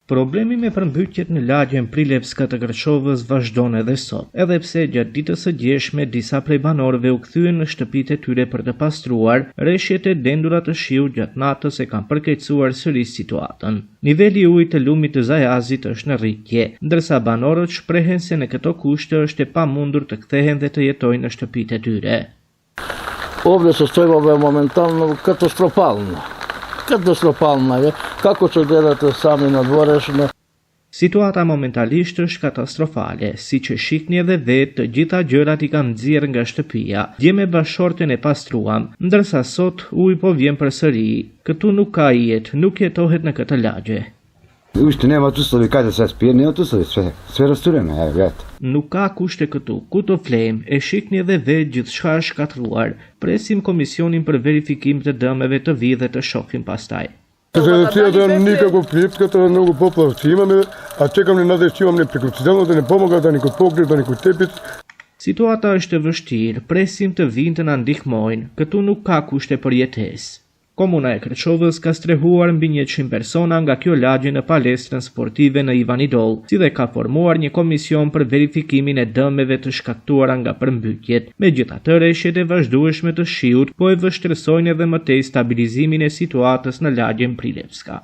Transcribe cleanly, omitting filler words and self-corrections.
Problemi me përmbytjet në lagjen Prilevska të Kërçovës vazhdon edhe sot, edhe pse gjatë ditës së djeshme disa prej banorëve u kthyen në shtëpitë e tyre për të pastruar, rreshjet e dendura të shiut gjatë natës e kanë përkeqësuar sërish situatën. Niveli i ujit të lumit të Zajazit është në rritje, ndërsa banorët shprehen se në këto kushte është e pamundur të kthehen dhe të jetojnë në shtëpitë e tyre. Ovdje se stojimo momentalno katastrofalna, kako će gledate sami na dvoreshme. Situata momentalisht është katastrofale, si që shikni edhe vetë të gjitha gjërat i kanë nxjerrë nga shtëpia. Dje me bashorten e pastruam, ndërsa sot uji po vjen përsëri. Këtu nuk ka jetë, nuk jetohet në këtë lagje. Nema tu stovi kajtë se spije, nema tu stovi, sve rastyreme, vetë. Nuk ka kushte këtu, ku të flejmë, e shikni edhe vetë gjithçka është shkatruar. Presim komisionin për verifikim të dëmeve të vi dhe të shohim pastaj. Železnice nikako plipskata, mnogo poplav imаме, a čekam na nadejść imam nepriključitelno da ne pomoga da niko pokrije, da niko tepit. Situata është e vështirë, presim të vinë të na ndihmojnë, këtu nuk ka kushte për jetesë. Komuna e Kërçovës ka strehuar mbi 100 persona nga kjo lagje në palestrën sportive në Ivanidol, si dhe ka formuar një komision për verifikimin e dëmeve të shkaktuara nga përmbytjet. Megjithatë, rreshjet e vazhdueshme të shiut po e vështirësojnë edhe më tej stabilizimin e situatës në lagjen Prilevska.